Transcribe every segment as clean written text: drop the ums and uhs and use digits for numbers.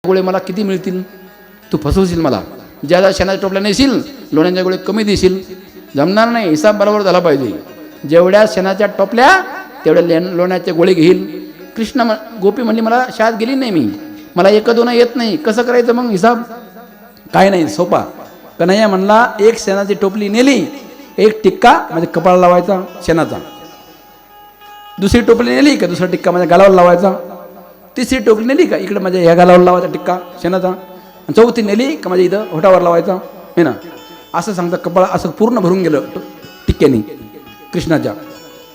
गोळे मला किती मिळतील, तू फसवशील मला, ज्यादा शेणाच्या टोपल्या नेशील लोण्याच्या गोळे कमी देशील, जमणार नाही, हिसाब बरोबर झाला पाहिजे. जेवढ्या शेणाच्या टोपल्या तेवढ्या लोण्याचे गोळे घेईल. कृष्ण गोपी म्हणली मला शाळेत गेली नाही मी, मला एक दोन येत नाही, कसं करायचं मग हिसाब? काय नाही, सोपा. कन्हैया म्हणला एक शेणाची टोपली नेली, एक टिक्का म्हणजे कपाळाला लावायचा शेणाचा, दुसरी टोपली नेली का दुसरा टिक्का माझ्या गालावर लावायचा, तिसरी टोपली नेली का इकडे माझ्या ह्या गालावर लावायचा टिक्का शेणाचा, आणि चौथी नेली का माझ्या इथं होठावर लावायचा, हे ना. असं सांगता कपाळ असं पूर्ण भरून गेलं टिक्क्यानी, कृष्णाच्या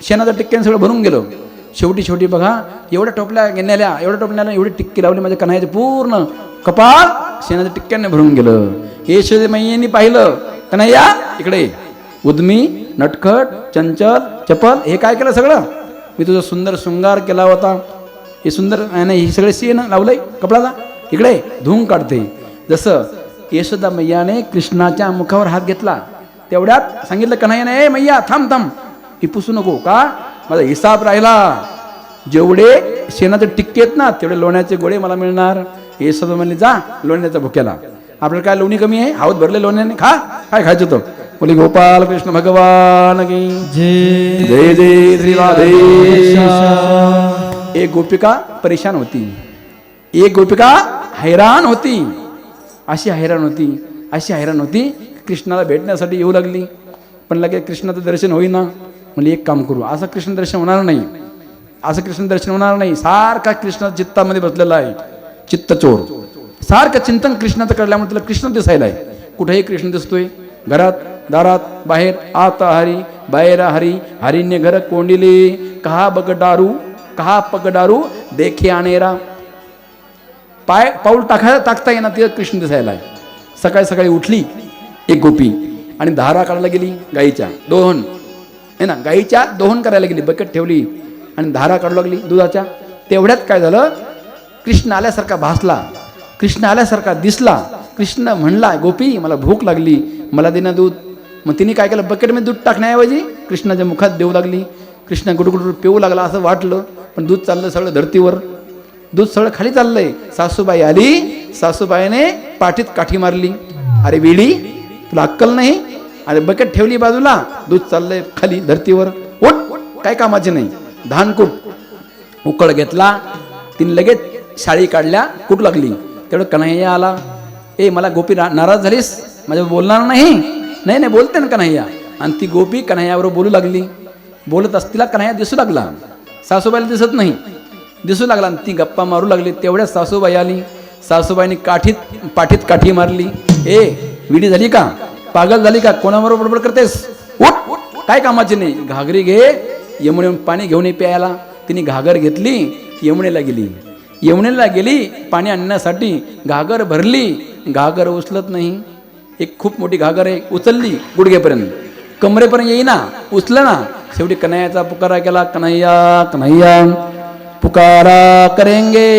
शेणाच्या टिक्क्याने सगळं भरून गेलं. शेवटी बघा एवढ्या टोपल्या नेल्या, एवढ्या टोपल्याला एवढी टिक्की लावली माझ्या कन्हैयाचे, पूर्ण कपाळ शेणाच्या टिक्क्याने भरून गेलं. यशोदे मैयेनी पाहिलं, कन्हैया इकडे, उद्मी नटखट चंचल चपल, हे काय केलं सगळं? मी तुझा सुंदर शृंगार केला होता, हे सुंदर नाही, हे सगळे सीन लावलंय कपडाला, इकडे धुवून काढते. जसं यशोदा मैयाने कृष्णाच्या मुखावर हात घेतला, तेवढ्यात सांगितलं कन्हैयाने, ए मैया थांब, ही पुसू नको का, माझा हिसाब राहिला, जेवढे शेणाचे टिक्के आहेत ना तेवढे लोण्याचे गोळे मला मिळणार. यशोदा म्हणली जा लोण्याच्या भुक्याला, आपल्याला काय लोणी कमी आहे, हावत भरले लोण्याने, खा, काय खायचं तो. बोली गोपाल कृष्ण भगवान की जय, जय जय श्री राधे. एक गोपिका परेशान होती, एक गोपिका हैराण होती, अशी हैराण होती कृष्णाला भेटण्यासाठी येऊ लागली. पण लगेच कृष्णाचं दर्शन होईना. म्हणजे एक काम करू, असं कृष्ण दर्शन होणार नाही, सारखा कृष्ण चित्तामध्ये बसलेला आहे, चित्तचोर, सारखं चिंतन कृष्णाचं करल्यामुळे त्याला कृष्ण दिसायला आहे. कुठेही कृष्ण दिसतोय, घरात दारात बाहेर, आता हरी बाहेर हरी, हरीने घर कोंडिले, कहा पगडारू देखे आनेरा. पाऊल टाकता येणार तिथं कृष्ण दिसायला आहे. सकाळी उठली एक गोपी आणि धारा काढायला गेली गाईच्या, दोहन आहे ना, गाईच्या दोहन करायला गेली, बकेट ठेवली आणि धारा काढू लागली दुधाच्या. तेवढ्यात काय झालं, कृष्ण आल्यासारखा दिसला. कृष्ण म्हणला गोपी मला भूक लागली, मला दे ना दूध. मग तिने काय केलं, बकेटमध्ये दूध टाकण्याऐवजी कृष्णाच्या मुखात देऊ लागली. कृष्ण गुडगुड पिऊ लागला असं वाटलं, पण दूध चाललं सगळं धरतीवर, दूध सगळं खाली चाललंय. सासूबाई आली, सासूबाईने पाठीत काठी मारली, अरे वेडी तुला अक्कल नाही, अरे बकेट ठेवली बाजूला, दूध चाललंय खाली धरतीवर, उठ, काय कामाचे नाही. धान कुट, उकळ घेतला, तिने लगेच शाळी काढल्या, कुट लागली. तेवढं कन्हैया आला, ए मला गोपी नाराज झालीस, माझ्या बोलणार नाही, बोलते ना कन्हैया. आणि ती गोपी कन्हैयाबरोबर बोलू लागली. बोलत असतीला कन्हैया दिसू लागला, सासूबाईला दिसत नाही, दिसू लागला आणि ती गप्पा मारू लागली. तेवढ्यात सासूबाई आली, सासूबाईने पाठीत काठी मारली. ए विडी झाली का, पागल झाली का, कोणाबरोबर बडबड करतेस, उठ, काय कामाची नाही, घागरी घे, यमुनेहून पाणी घेऊन ये प्यायला. तिने घागर घेतली, यमुनेला गेली पाणी आणण्यासाठी. घागर भरली, घागर उचलत नाही, एक खूप मोठी घागर आहे, उचलली गुडघेपर्यंत, कमरेपर्यंत येईना, उचलं ना. शेवटी कन्हैयाचा पुकारा केला, कन्हैया पुकारा करेंगे.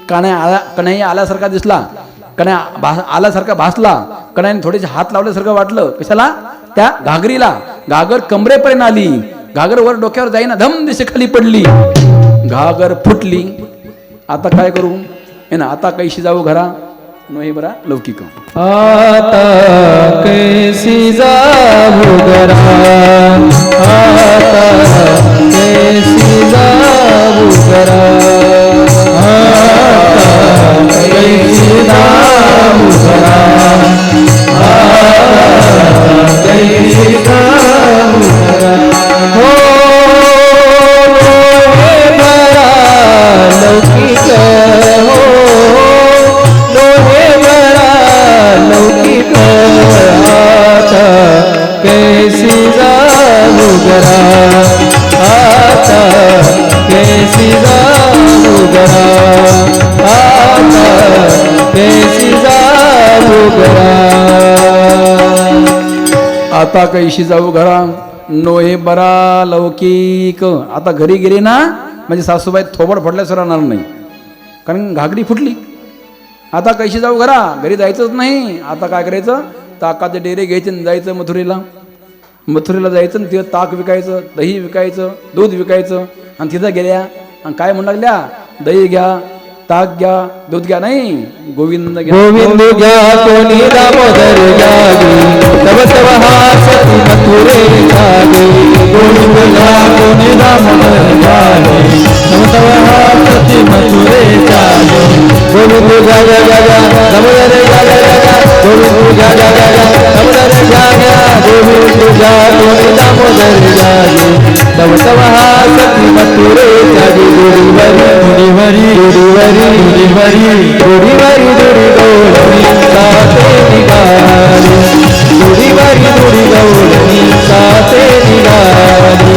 कन्हैया आल्यासारखा दिसला, कन्हैया आल्यासारखा भासला. कन्हैयाने थोडेसे हात लावल्यासारखं वाटलं, कशाला, त्या घागरीला. घागर कमरेपर्यंत आली, घागर वर डोक्यावर जाईना, धम दिशे खाली पडली, घागर फुटली. आता काय करू हे ना, आता कैशी जाऊ घरा, नोहे बरा लौकिक. आता कैसी जाऊ घरा, आता कैसी जाऊ घरा, आता कैसी जाऊ घरा, आता कैसी जाऊ घरा. हो लोहे भरा लौकिक, हो लोहे भरा लौकिक, आता कैसी जाऊ घरा, आता कैसी जाऊ घरा, आता कैसी जाऊ घरा. आता कैशी जाऊ घरा, नोहे बरा लौकिक. आता घरी गेली ना म्हणजे सासूबाई थोबड फोडल्यास राहणार नाही, कारण घागरी फुटली. आता कैशी जाऊ घरा, घरी जायचंच नाही. आता काय करायचं, ताकाचे डेरे घ्यायचे आणि जायचं मथुरेला जायचं, तिथं ताक विकायचं, दही विकायचं, दूध विकायचं. आणि तिथं गेल्या आणि काय म्हणू लागल्या, दही घ्या, ताक घ्या दूध घ्या नाही गोविंद घ्या गोविंद घ्या कोणी दामोदर घ्यावी तव तव हासती मथुरे जावी गोविंद घ्या कोणी दामोदर घ्यावी तव तव हासती मथुरे जावी गोविंद घ्या घ्या घ्या घ्या दामोदर घ्या घ्या घ्या घ्या गोविंद घ्या घ्या घ्या घ्या दामोदर घ्या घ्या गोविंद घ्या कोणी दामोदर घ्यावी तव तव हासती मथुरे जावी गोडीवरी गोडीवरी गोडीवरी गोडीवरी गोडी गौरणी साते निघाली गोडीवरी गोडी गौरणी साते निघाली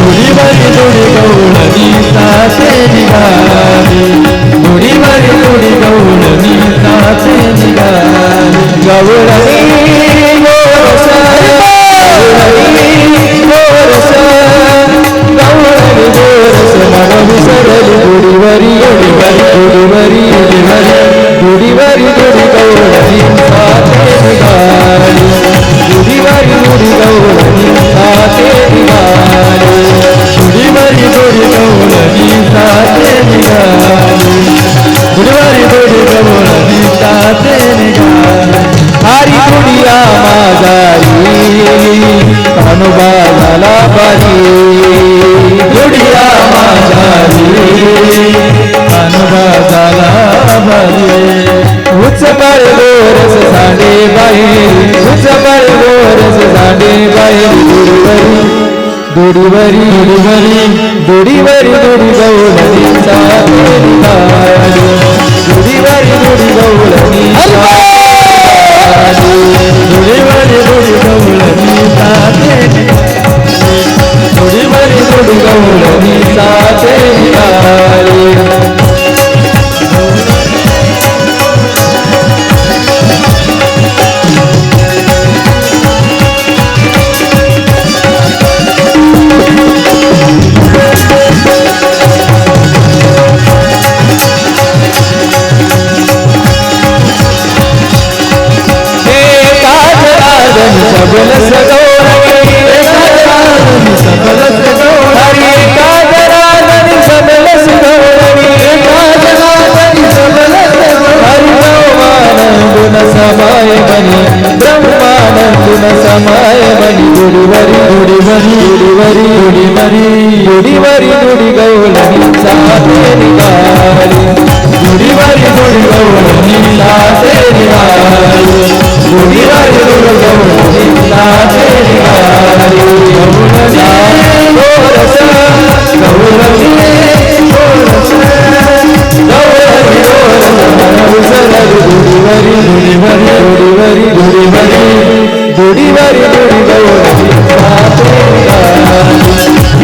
गोडीवरी गोडी गौरणी साते निघाली गोडीवरी गोडी गौरणी साते निघाली गौरणी गोरस गौरणी गोरस गौरणी गोरस मन विसरली गोडीवरी गोडीवरी गोडीवरी गोडीवरी गोडी गौरणी साते निघाली गोडीवरी गोडी गौरणी साते निघाली गोडीवरी गोडी गौरणी साते निघाली गोडीवरी गोडी गौरणी साते निघाली हरी दुनिया माझारी कानोबा झाला बारी दुनिया माझारी कानोबा झाला बारी उच पळ गोरस सांडे बाहेर उच पळ गोरस सांडे बाहेर दुडीवरी दुडीवरी दुडीवरी दुडी गौरणी साते निघाली दुडीवरी दुडी गौरणी दुडीवरी दुडी गौरणी साते दुडीवरी दुडी गौरणी साते निघाली सबल सगौरणी सबल सगौरणी काजराजनी सबल सगौरणी काजराजनी सबल सगौरणी ब्रह्मानंदुन समाय बनी ब्रह्मानंदुन समाय बनी गुडीवरी गुडीवरी गुडीवरी गुडीवरी गुडीवरी गुडी गौरणी साते निघाली गुडीवरी गुडी गौरणी साते निघाली गुडीवरी गुडी गौरणी साते निघाली गोरस गौरणी गोरस गौरणी गोरस मन विसरली गुडीवरी गुडीवरी गुडीवरी गुडीवरी गुडीवरी गुडी गौरणी साते निघाली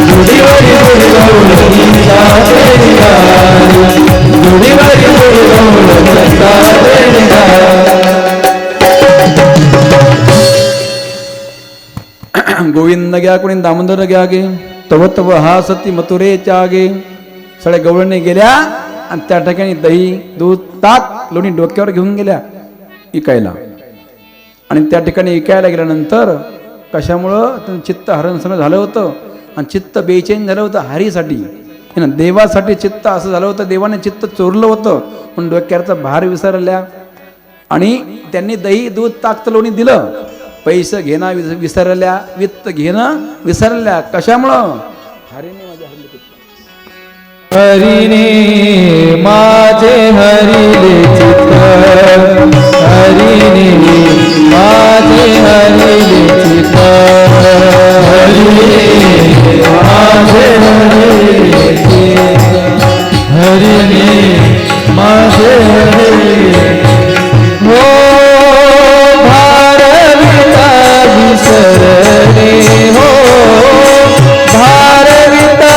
गुडीवरी गुडी गौरणी साते निघाली गुडीवरी गुडी गौरणी साते निघाली गोविंद घ्या कोणी दामोदर घ्या गे तव तव हा सती मथुरेच्या गे सगळ्या गवळणी गेल्या आणि त्या ठिकाणी दही दूध ताक लोणी डोक्यावर घेऊन गेल्या इकायला आणि त्या ठिकाणी इकायला गेल्यानंतर कशामुळं त्यांचं चित्त हरणसरण झालं होतं आणि चित्त बेचैन झालं होतं हरीसाठी देवासाठी चित्त असं झालं होतं देवाने चित्त चोरलं होतं पण डोक्याचा भार विसरल्या आणि त्यांनी दही दूध ताक लोणी दिलं पैसे घेणं विसरल्या वित्त घेणं विसरल्या कशामुळं हरिने माझे हरिले चित्त हरिने माझे हरिले चित्त हरिने माझे हरिले चित्त हरिने माझे हरिले हो भारविता विसरणे हो भारविता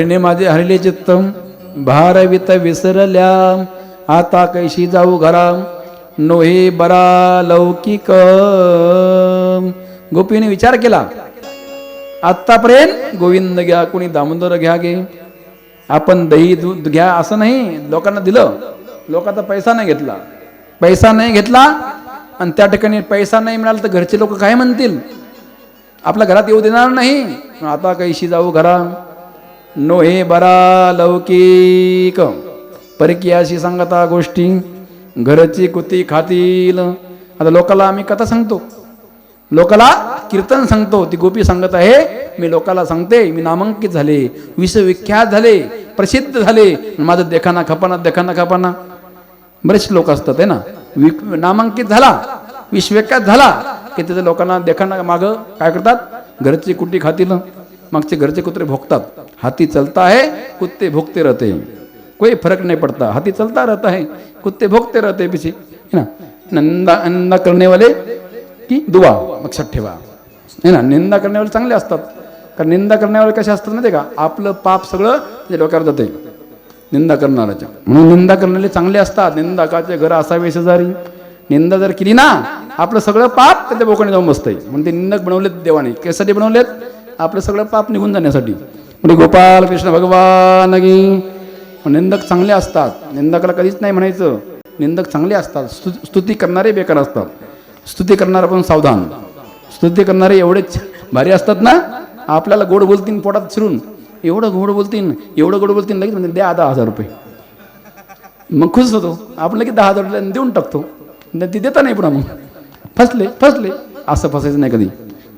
बहिणी माझे हरले चित्त भारवित विसरल्या आता कैशी जाऊ घरा नोहे बरा लौकिक. गोपीने विचार केला आत्तापर्यंत गोविंद घ्या कोणी दामोदर घ्या गे आपण दही दूध घ्या असं नाही लोकांना दिलं. लोकांचा पैसा नाही घेतला. पैसा नाही घेतला आणि त्या ठिकाणी पैसा नाही मिळाला तर घरचे लोक काय म्हणतील आपल्या घरात येऊ देणार नाही. आता कैशी जाऊ घरा नोहे बरा लौकिक. परकीयाशी सांगता गोष्टी घरची कुती खातील. आता लोकाला आम्ही कथा सांगतो लोकाला कीर्तन सांगतो. ती गोपी सांगत आहे मी लोकाला सांगते मी नामांकित झाले विश्वविख्यात झाले प्रसिद्ध झाले माझं देखाना खपाना. बरेचसे लोक असतात आहे ना नामांकित झाला विश्वविख्यात झाला की त्याच्या लोकांना देखाना मागं काय करतात घरची कुटी खातील मागचे घरचे कुत्रे भोगतात. हाथी चलता है कुत्ते भोगते रहते कोई फर्क नहीं पड़ता. हाथी चलता रहता है कुत्ते भोगते रहते पीछे है ना. निंदा करने वाले की दुआ लक्षात ठेवा है ना. निंदा करण्यावाले चांगले असतात कारण निंदा करण्यावाले कसे असतात माहिती का आपलं पाप सगळं त्याच्या डोक्यावर जाते निंदा करणाऱ्याच्या. म्हणून निंदा करणारे चांगले असतात. निंदाकाचे घर असावे शेजारी. निंदा जर केली ना आपलं सगळं पाप त्याच्या बोकाने जाऊन बसतंय. म्हणून ते निंदक बनवलेत देवाने कशासाठी बनवलेत आपलं सगळं पाप निघून जाण्यासाठी. म्हणजे गोपाल कृष्ण भगवान की निंदक चांगले असतात. निंदकाला कधीच नाही म्हणायचं. निंदक चांगले असतात. स्तुती करणारे बेकार असतात. स्तुती करणारा पण सावधान. स्तुती करणारे एवढेच भारी असतात ना आपल्याला गोड बोलतीन पोटात शिरून एवढं गोड बोलतीन लगेच म्हणजे द्या 10,000 रुपये मग खुश होतो आपण लगेच 10,000 देऊन टाकतो. ती देता नाही पुन्हा मग फसले असं फसायचं नाही कधी.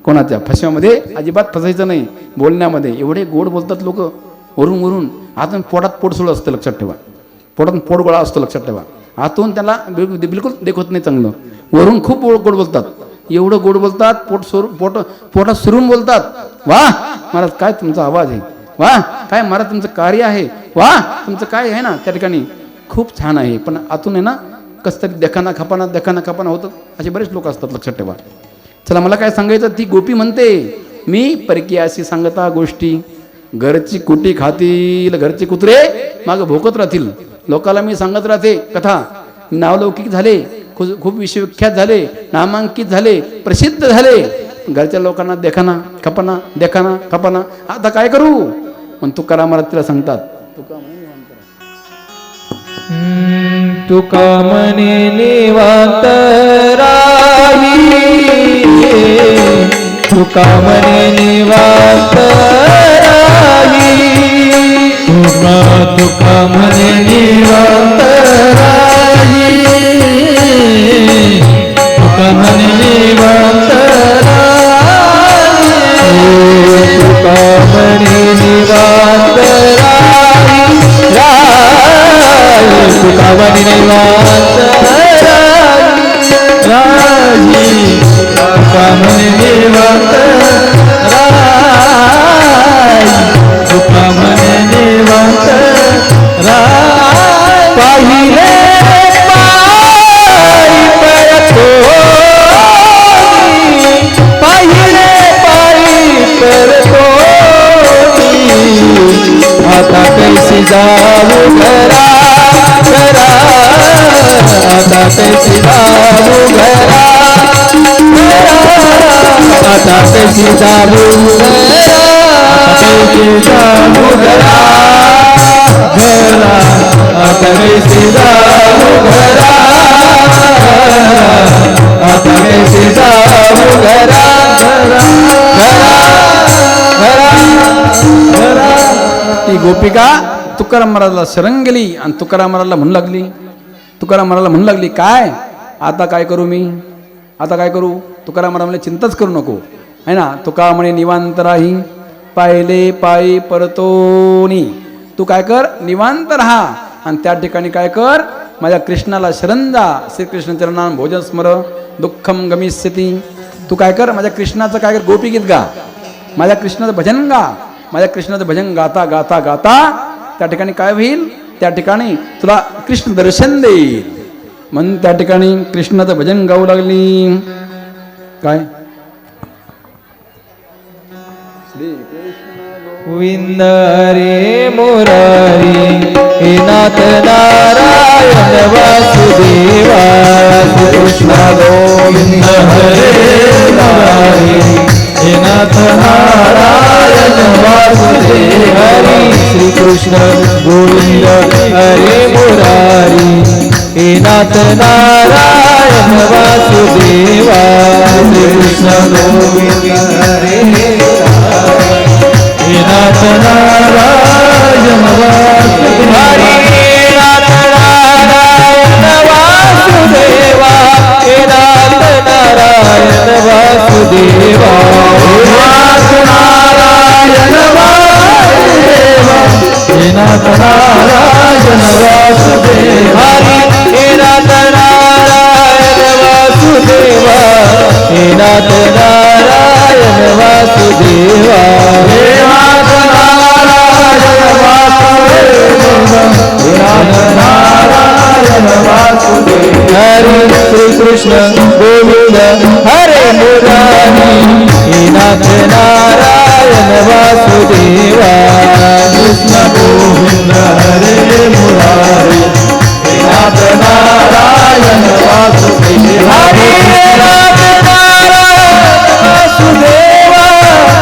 कोणाच्या फसव्यामध्ये अजिबात फसायचं नाही. बोलण्यामध्ये एवढे गोड बोलतात लोक वरून आतून पोटात पोटसोळ असतं लक्षात ठेवा. पोटात पोटगोळा असतो लक्षात ठेवा. आतून त्याला बिलकुल देखत नाही चांगलं. वरून खूप गोड बोलतात. एवढं गोड बोलतात पोटात सुरून बोलतात. वाह महाराज काय तुमचा आवाज आहे. वाह काय महाराज तुमचं कार्य आहे. वाह तुमचं काय आहे ना त्या ठिकाणी खूप छान आहे. पण आतून आहे ना कसं तरी देखाना खपाना होतं. असे बरेच लोक असतात लक्षात ठेवा. चला मला काय सांगायचं ती गोपी म्हणते मी परकीयाशी सांगता गोष्टी घरची कुटी खातील घरचे कुत्रे मागं भोकत राहतील. लोकाला मी सांगत राहते कथा नावलौकिक झाले खूप विश्वविख्यात झाले नामांकित झाले प्रसिद्ध झाले. घरच्या लोकांना देखाना खपाना आता काय करू. पण तुकाराम महाराज तिला सांगतात तुका म्हणे निवांत राही तुका म्हणे निवांत राही तुका म्हणे निवांत राही तुका म्हणे निवांत राही तुका म्हणे निवांत राही तुका म्हणे निवांत राही तुका म्हणे निवांत राही तुका म्हणे निवांत राही पाहिले पायी परतो पाहिले पायी परतो आता कैसी जाऊ घरा आता कैसी जाऊ घरा आता कैसी जाऊ घरा आता कैसी जाऊ घरा आता कैसी जाऊ घरा ती गोपिका तुकाराम महाराजला शरण गेली आणि तुकाराम महाराजला म्हणू लागली काय आता काय करू मी आता काय करू. तुकाराम महाराज म्हणले चिंताच करू नको है ना. तुका म्हणे निवांत राही पाहिले पायी परतोनी. तू काय कर निवांत राहा आणि त्या ठिकाणी काय कर माझ्या कृष्णाला शरण जा. श्रीकृष्ण चरणां भोजन स्मर दुःखम गमिष्यति. तू काय कर माझ्या कृष्णाचं काय कर गोपी गीत गा माझ्या कृष्णाचं भजन गा. माझ्या कृष्णाचं भजन गाता गाता गाता त्या ठिकाणी काय होईल त्या ठिकाणी तुला कृष्ण दर्शन देईल. म्हणून त्या ठिकाणी कृष्णाचं भजन गाऊ लागली. काय श्री कृष्ण गोविंद हरे मुरारी हे नाथ नारायण वासुदेवा कृष्ण गोविंद हरे मुरारी हे नाथ नारायण वासुदेवा श्री कृष्ण गोविंद हरे मुरारी हे नाथ नारायण वासुदेवा श्री कृष्ण गोविंद हरे हे नाथ नारायण वासुदेवा हे नाथ नारायण वासुदेवा हे नाथ नारायण वासुदेवा हे नाथ नारायण वासुदेवा हे नाथ नारायण वासुदेवा हे नाथ नारायण वासुदेवा हे नाथ नारायण वासुदेवा हे नाथ नारायण वासुदेवा हे नाथ नारायण वासुदेवा हरे श्री कृष्ण गोविंद हरे मुरारी हे नाथ नारायण वासुदेवा कृष्ण गोविंद हरे मुरारी हे नाथ नारायण वासुदेवा हरे नाथ नारायण वासुदेवा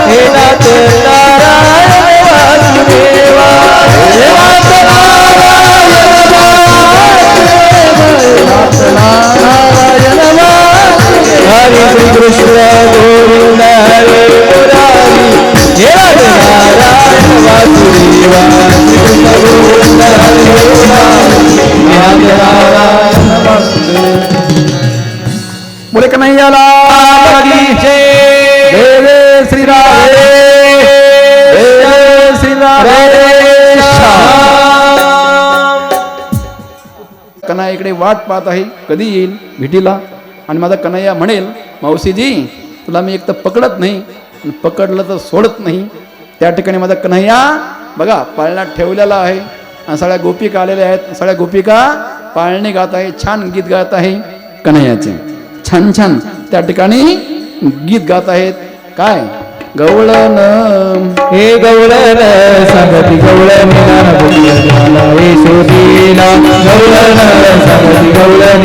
हे नाथ नारायण वासुदेवा हे नाथ नारायण हरे श्री कृष्ण गोविंद हरे मुरारी हे नाथ नारायण वासुदेवा कृष्ण गोविंद हरे मुरारी हे नाथ नारायण वासुदेवा बोले कन्हैया लाल की जय जय श्री राम जय श्री राम कन्हैया इकडे वाट पाहत आहे कधी येईल भेटीला आणि माझा कन्हैया म्हणेल मावशीजी तुला मी एक तर पकडत नाही आणि पकडलं तर सोडत नाही. त्या ठिकाणी माझा कन्हैया बघा पाळण्यात ठेवलेला आहे आणि सगळ्या गोपिका आलेल्या आहेत. सगळ्या गोपिका पाळणे गात आहे, छान गीत गात आहे कन्हैयाचे, छान छान त्या ठिकाणी गीत गात आहेत. काय गवळण हे गवळण सांगती गवळण झाला यशोदेला गवळण सांगती गवळण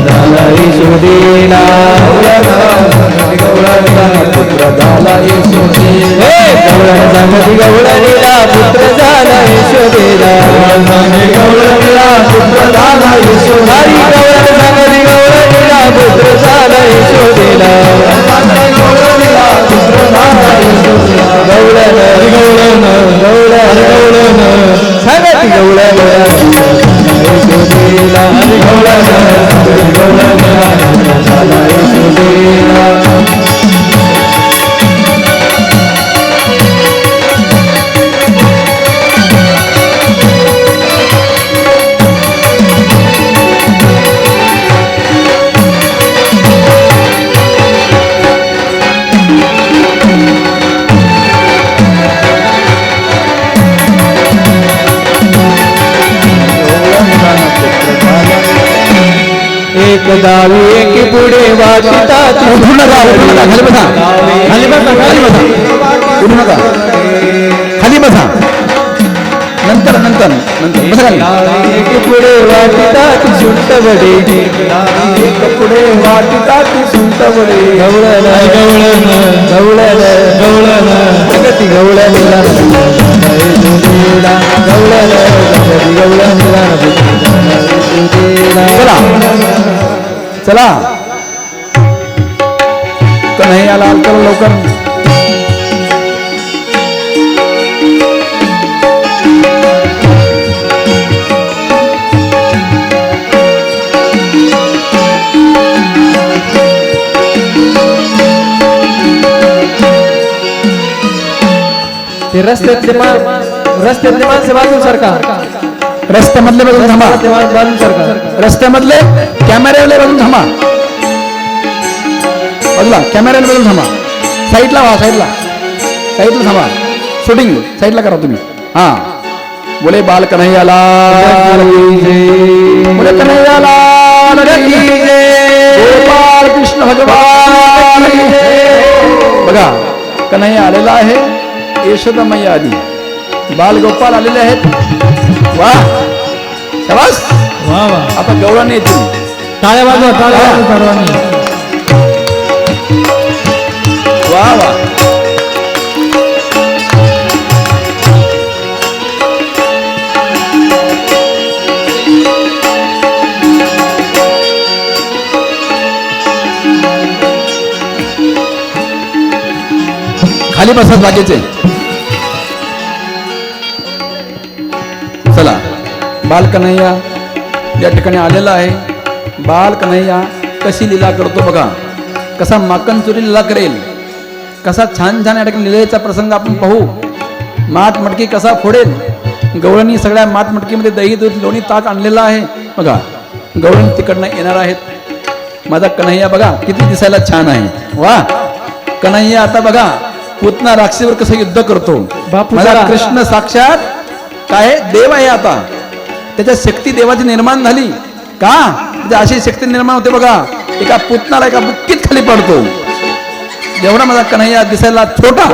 झाला यशोदेला गवळण पुत्र झाला यशोदेला हे गवळण सांगती गवळणीला पुत्र झाला यशोदेला गवळणीला पुत्र झाला यशोदा गवळण सांगती गवळणीला पुत्र झाला यशोदेला गवळण गवळण गवळण गवळण सांगती गवळण यशोदेला गवळण गवळण झाला यशोदेला एक दावी एक पुढे वाचिता उठू नका खाली बसा खाली बसा खाली बसा उठू नका खाली बसा नंतर नंतर नंतर बसा खाली. एक पुढे वाचिता ती सुंट बडे एक पुढे वाचिता ती सुंट बडे गवळण गवळण गवळण गवळण जगती गवळणीला गवळण जगती गवळणीला चला कन्हैया लाल चला लवकर. ते रस्त्यातले माणसं बाजू सरका रस्त्यामधले बाजून थांबा, बाजू सरका रस्त्यामधले कॅमेऱ्यावाले बाजून थांबा, बाजूला कॅमेऱ्याला बाजून थांबा, साईडला व्हा, साईडला थांबा, शूटिंग साईडला करा तुम्ही. हा बोले बाल कन्हैया लाल की जय, बोले कन्हैया लाल की जय, गोपाल कृष्ण भगवान की जय. बघा कन्हैया आलेला आहे, यशोदा मैया आली, बालगोपाल आलेले आहेत. वा शाबास. वा वा. आता गवळणी येतील. टाळ्या वाजवा, टाळ्या वाजवा सर्वांनी. वा वा. खाली बसत बाकीचे. चला, बाल कन्हैया या ठिकाणी आलेला आहे. बाल कन्हैया कशी लीला करतो बघा, कसा माकन चोरी लीला करेल, कसा छान छान या ठिकाणी लीलेचा प्रसंग आपण पाहू. माठ मटकी कसा फोडेल. गवळणी सगळ्या माठ मटकीमध्ये दही दूध लोणी ताक आणलेला आहे बघा. गवळणी तिकडनं येणार आहेत. माझा कन्हैया बघा किती दिसायला छान आहे. वा. कन्हैया आता बघा पुतना राक्षसीवर कसं युद्ध करतो. बापू माझा जरा. कृष्ण साक्षात काय देव आहे. आता त्याच्या शक्ती देवाची निर्माण झाली का, म्हणजे अशी शक्ती निर्माण होते बघा. एका पुतनाला एका बुक्कीत खाली पडतो. जेवढा माझा कन्हैया दिसायला छोटा,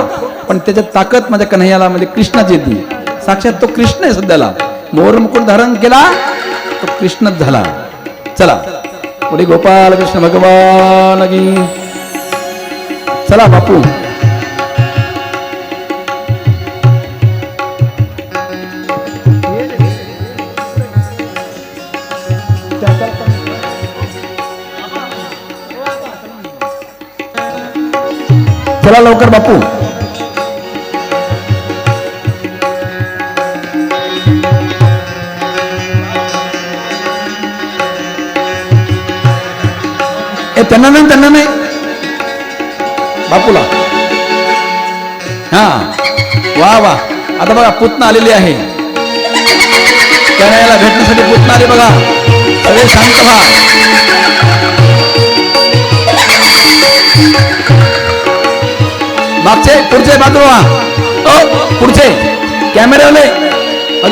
पण त्याच्यात ताकद माझ्या कन्हैयाला म्हणजे कृष्णाची येते. साक्षात तो कृष्ण आहे सध्याला. मोर मुकुट धारण केला तो कृष्णच झाला. चला पुढे गोपाल कृष्ण भगवान की. चला बापू. चला लवकर बापू. त्यांना नाही बापूला. हा वा वा. आता बघा पुतना आलेली आहे. कन्हैयाला भेटण्यासाठी पुतना आले बघा. सगळे शांत व्हा. मागचे पुढचे बाजूला. पुढचे कॅमेरावाले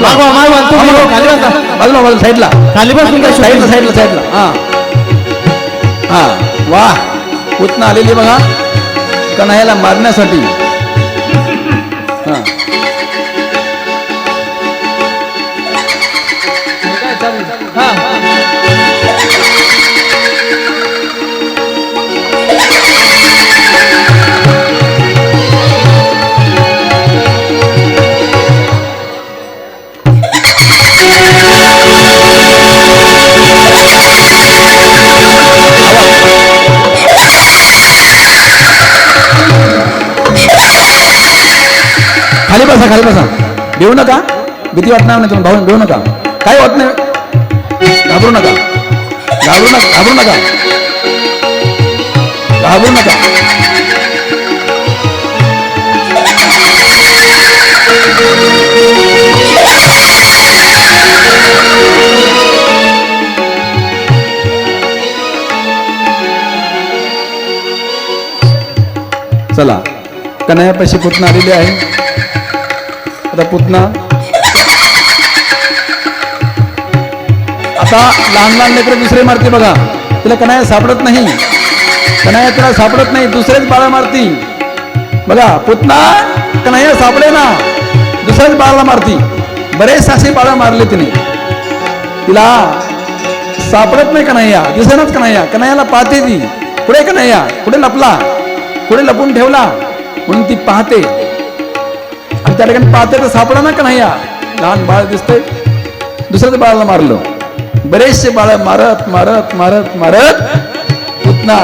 बाजूला साईडला. खाली बसून काय साईडला साईडला साईडला. हा हा. वा. पुतना आलेली बघा कन्हैयाला मारण्यासाठी. हा खाली बसा, खाली बसा. भिवू नका. भीती वाटणार नाही तुम्ही. भाऊ भिवू नका. काही होत नाही. घाबरू नका, घाबरू नका, घाबरू नका, घाबरू नका. चला कन्हैयापाशी पुतना आलेली आहे. आता पुतना आता लहान लहान लेकरं दुसरे मारते बघा. तिला कन्हैया सापडत नाही. कन्हैया तिला सापडत नाही. दुसरेच बाळा मारती बघा. पुतना कन्हैया सापडे ना, दुसऱ्याच बाळाला मारती. बरेच असे बाळा मारले तिने. तिला सापडत नाही कन्हैया. दिसेनाच कन्हैया. कन्हैयाला पाहते ती. पुढे कन्हैया पुढे लपला, पुढे लपून ठेवला म्हणून ती पाहते. आणि त्या ठिकाणी पाहते तर सापडा ना कन्हैया. लहान बाळ दिसतंय. दुसऱ्याच बाळाला मारलं. बरेचसे बाळ मारत मारत मारत मारत पुतना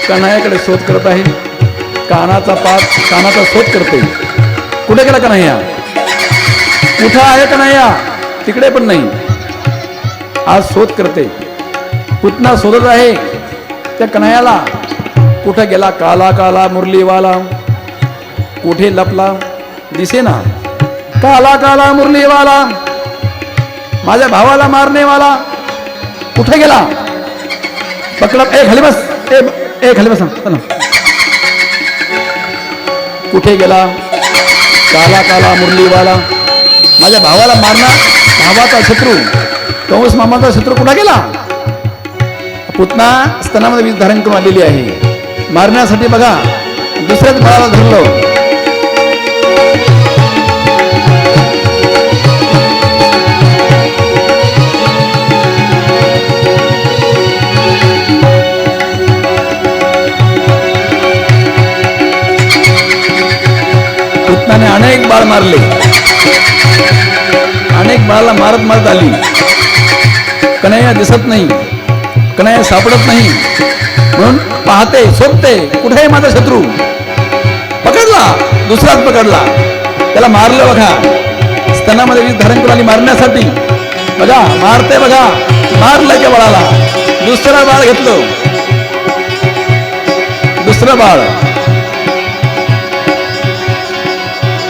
कन्हैयाकडे शोध करत आहे. कानाचा शोध करते. कुठे गेला कन्हैया? कुठं आहे कन्हैया? तिकडे पण नाही. आज शोध करते. पुतना शोधत आहे त्या कन्हैयाला. कुठं गेला काला काला मुरलीवाला? कुठे लपला दिसे ना. काला काला मुरलीवाला, माझ्या भावाला मारनेवाला कुठे गेला? पकडा. ए खाली बस. ए खाली बस ना. कुठे गेला काला काला मुरलीवाला? माझ्या भावाला मारणार. भावाचा शत्रू, कंस मामाचा शत्रू कुठे गेला? पुतना स्तनामध्ये वीज धारण करून आलेली आहे. मारण्यासाठी बघा दुसऱ्याच बाळाला धरलं. बाळ मारले, अनेक बाळाला मारत मारत आली. कन्हैया दिसत नाही, कन्हैया सापडत नाही, म्हणून पाहते, शोधते, कुठे आहे माझा शत्रू. पकडला, दुसराच पकडला, त्याला मारलं बघा. स्तनामध्ये विष धारण करून आली मारण्यासाठी. बघा मारते, बघा मारलं त्या बाळाला. दुसरा बाळ घेतलं, दुसरं बाळ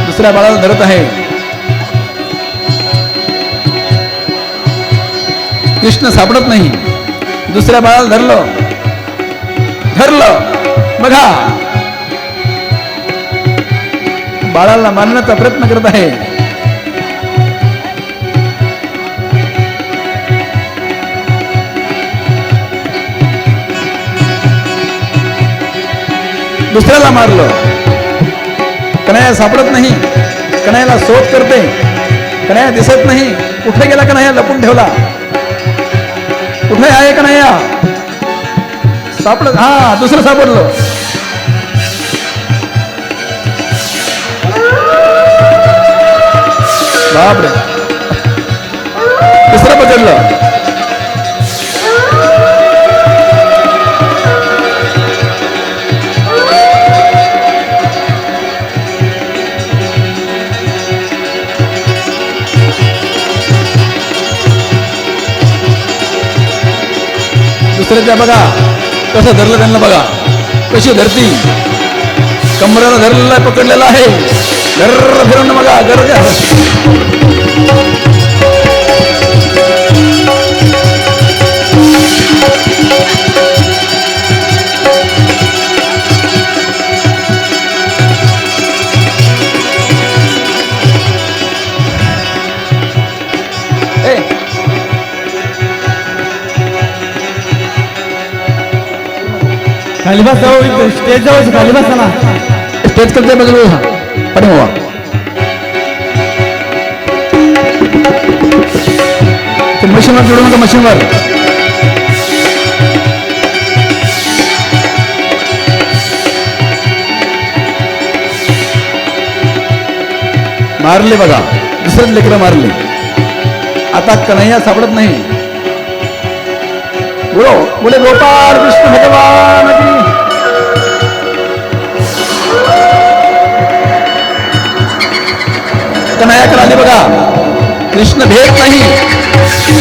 दुसऱ्या बाळाला धरत आहे. कृष्ण सापडत नाही. दुसऱ्या बाळाला धरलं, बघा बाळाला मारण्याचा प्रयत्न करत आहे. दुसऱ्याला मारलं. कन्हैया सापडत नाही. कन्हैयाला शोध करते, कन्हैया दिसत नाही. कुठे गेला कन्हैया? लपून ठेवला. कुठे आहे कन्हैया? सापडत, हा दुसरं सापडलं. बापरे, दुसरं पकडलं. दुसऱ्याच्या बघा कसं धरलं त्यांना, बघा कशी धरती. कमरेला धरलेला पकडलेला आहे. गर्र फिरवणं बघा, गर्र. खाली बस, स्टेज जवळ खाली बस ना. स्टेज करते बघा पाठीमावा. मशीनवर जोडू नका, मशीनवर. मारले बघा, दुसरंच लेकरं मारले. आता कन्हैया सापडत नाही. बोलो बोले गोपाळ कृष्ण भगवान की. कन्हैयाकडे आले बघा. कृष्ण भेट नाही.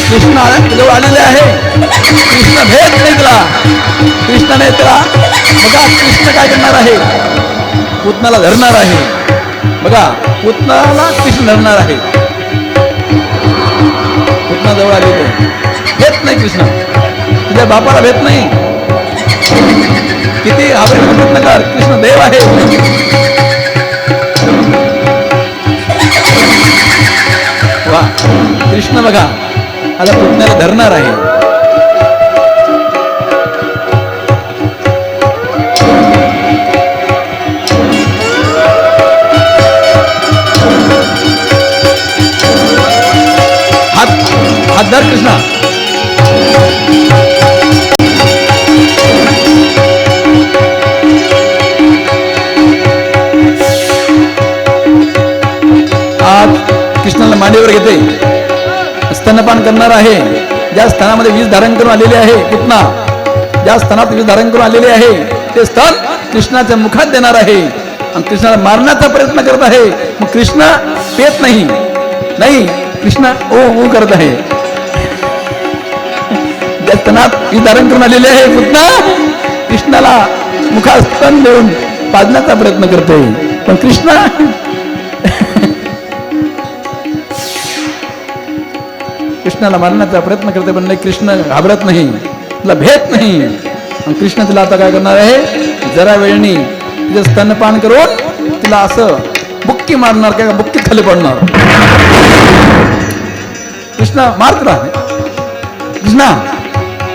कृष्ण जवळ आलेले आहे. कृष्ण भेट नाही त्याला. कृष्णाने त्याला बघा, कृष्ण काय करणार आहे? पुतनाला धरणार आहे. बघा पुतनाला कृष्ण धरणार आहे. पुतना जवळ आलेले, भेट नाही कृष्ण. तुझ्या बापाला भेट नाही. किती आवडीने प्रयत्न कर, कृष्ण देव आहे. वा, कृष्ण बघा आता पुतण्याला धरणार आहे. हात धर कृष्णा. आज कृष्णाला मांडीवर घेते. स्तनपान करणार आहे. ज्या स्थानामध्ये विष धारण करून आलेले आहे पुतना, ज्या स्थानात विष धारण करून आलेले आहे ते स्थान कृष्णाच्या मुखात देणार आहे. आणि कृष्णाला मारण्याचा प्रयत्न करत आहे. मग कृष्ण पेत नाही. नाही, कृष्ण ओ करत आहे. ज्या स्तनात विष धारण करून आलेले आहे पुतना, कृष्णाला मुखात स्तन देऊन पाजण्याचा प्रयत्न करते. पण कृष्ण कृष्णाला मारण्याचा प्रयत्न करते. पण नाही, कृष्ण घाबरत नाही, तिला भेट नाही. कृष्ण तिला आता काय करणार आहे? जरा वेळणी तिचे स्तनपान करून तिला असं बुक्की मारणार, काय बुक्कीत खाली पडणार. कृष्ण मारत राहा. कृष्णा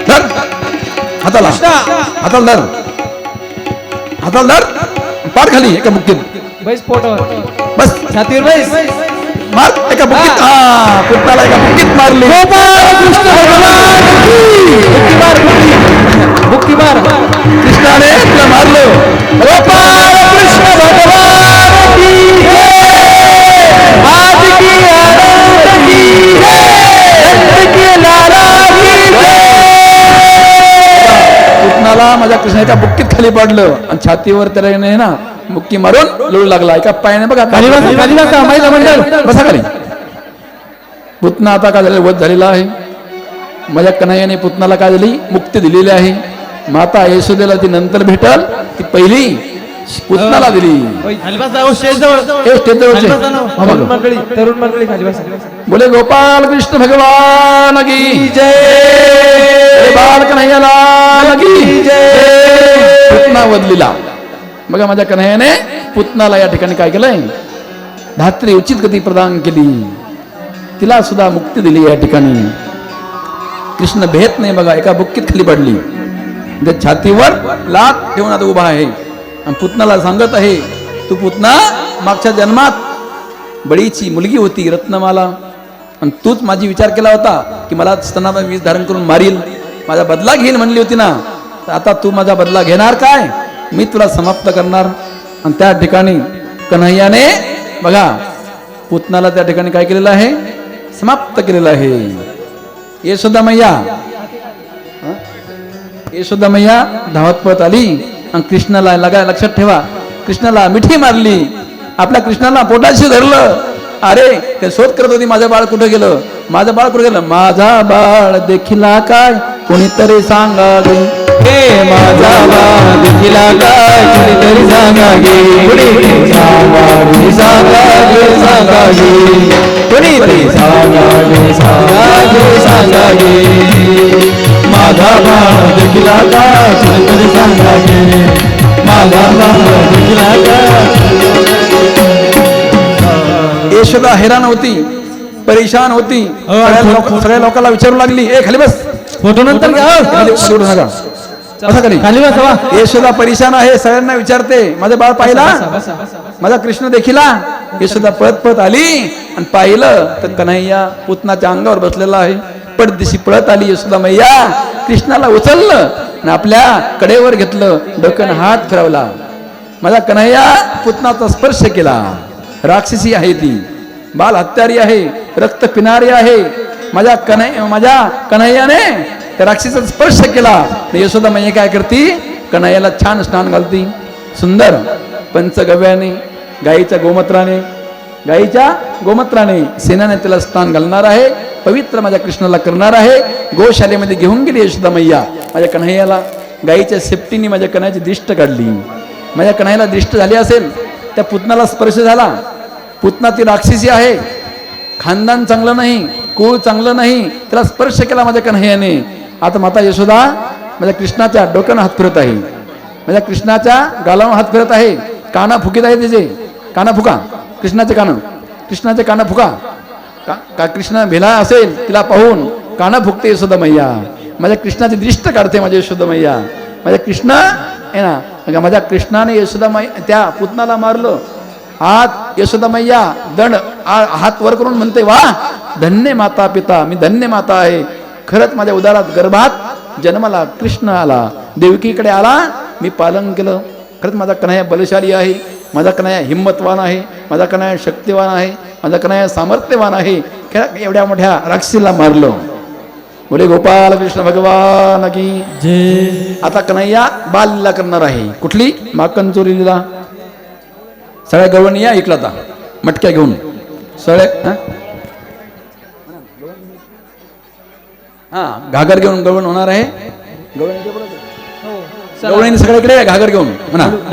धर हाताला, हाताला धर, हाताला धर, पाड खाली एका बुक्कीत बस, छातीवर बैस. मार एका बुक्कीत. हा, पुतनाला एका बुक्कीत मारली. बुक्की मार. कृष्णाने तिला मारलं. गोपाळ कृष्ण भगवान की जय. कृष्ण एका बुक्कीत खाली पडलं आणि छातीवर त्याला ना मुक्की मारून लोळू लागला. एका पायाने बघा महिला मंडळ बसा खाली. पुतना आता काय झालं, वध झालेला आहे. माझ्या कन्हैयाने पुतनाला काय झाली, मुक्ती दिलेली आहे. माता यशोदेला ती नंतर भेटल, ती पहिली पुतनाला दिली. तरुण मंडळी खाली बसा. बोले गोपाल कृष्ण भगवान की जय, बाल कन्हैया लाल की जय. पुतना वदलीला बघा, माझ्या कन्हैयाने पुतनाला या ठिकाणी काय केलंय, धात्री उचित गती प्रदान केली, तिला सुद्धा मुक्ती दिली. या ठिकाणी कृष्ण भेट नाही बघा, एका बुक्कीत खाली पडली, त्या छातीवर लाथ ठेवून आता उभा आहे आणि पुतनाला सांगत आहे, तू पुतना मागच्या जन्मात बळीची मुलगी होती रत्नमाला, आणि तूच माझी विचार केला होता की मला स्तनामध्ये विष धारण करून मारील, माझा बदला घेईल म्हणली होती ना. तर आता तू माझा बदला घेणार काय, मी तुला समाप्त करणार. आणि त्या ठिकाणी कन्हैयाने बघा पुतनाला त्या ठिकाणी काय केलेलं आहे, समाप्त केलेलं आहे. यशोदा मैया धावत पळत आली आणि कृष्णाला लक्षात ठेवा, कृष्णाला मिठी मारली, आपल्या कृष्णाला पोटाशी धरलं. अरे ते शोध करत होती, माझं बाळ कुठं गेलं, माझं बाळ कुठं गेलं. माझा बाळ देखिला काय कोणीतरी सांगा गे, हे माझा बाळ देखिला काय कोणीतरी सांगा गे, कोणीतरी सांगा गे, सांगा गे, सांगा गे, कोणीतरी सांगा गे, सांगा गे, सांगा गे. माझा बाळ देखिला काय कोणीतरी सांगा गे, माझा बाळ देखिला काय. यशोदा हैराण होती, परेशान होती, सगळ्या लोकांना विचारू लागली, ए खाली बस, फोटो नंतर घ्या. खाली बस. यशोदा परेशान आहे, सगळ्यांना विचारते, माझा बाळ पाहिला, माझा कृष्ण देखिला. यशोदा पळत पळत आली आणि पाहिलं तर कन्हैया पुतनाच्या अंगावर बसलेला आहे. पडदिशी पळत आली यशोदा मैया, कृष्णाला उचललं आणि आपल्या कडेवर घेतलं, डोक्यानं हात फिरवला. माझा कन्हैया पुतनाचा स्पर्श केला. राक्षसी आहे ती, बाल हत्यारी आहे, रक्त पिणारी आहे. माझ्या कन्हैयाने त्या राक्षसाचा स्पर्श केला. यशोदा मैया काय करती, कन्हैयाला छान स्नान घालती, सुंदर पंचगव्याने, गाईच्या गोमत्राने सेनाने त्याला स्नान घालणार आहे, पवित्र माझ्या कृष्णाला करणार आहे. गोशालेमध्ये घेऊन गेली यशोदा मैया माझ्या कन्हैयाला. गाईच्या सेफ्टीने माझ्या कन्हैयाची दृष्ट काढली. माझ्या कन्हैयाला दृष्ट झाली असेल, त्या पुतनाला स्पर्श झाला. पुतना ती राक्षसी आहे, खानदान चांगलं नाही, कुळ चांगलं नाही, त्याला स्पर्श केला माझ्या कन्हैयाने. आता माता यशोदा माझ्या कृष्णाच्या डोक्यानं हात फिरत आहे, माझ्या कृष्णाच्या गालावर हात फिरत आहे, काना फुकीत आहे त्याचे, काना फुका, कृष्णाचे काना फुका. का कृष्ण भेला असेल तिला पाहून काना फुकते यशोदा मैया. माझ्या कृष्णाची दृष्ट काढते माझ्या यशोदा मैया. माझ्या कृष्ण आहे ना, माझ्या कृष्णाने यशोदा मैया त्या पुतनाला मारलं. हात यशोदा मैया दंड हात वर करून म्हणते, वा धन्य माता पिता, मी धन्य माता आहे. खरंच माझ्या उदरात गर्भात जन्माला कृष्ण आला, देवकीकडे आला, मी पालन केलं. खरंच माझा कन्हैया बलशाली आहे, माझा कन्हैया हिम्मतवान आहे, माझा कन्हैया शक्तिवान आहे, माझा कन्हैया सामर्थ्यवान आहे. एवढ्या मोठ्या राक्षसीला मारलं. बोले गोपाल कृष्ण भगवान की जय. आता कन्हैया बाल लीला करणार आहे. कुठली, माकन चोरी लीला. सगळ्या गवळणी या इकला आता मटक्या घेऊन सगळे, हा घागर घेऊन गवळण होणार आहे. गवळणी सगळ्याकडे घागर घेऊन म्हणा.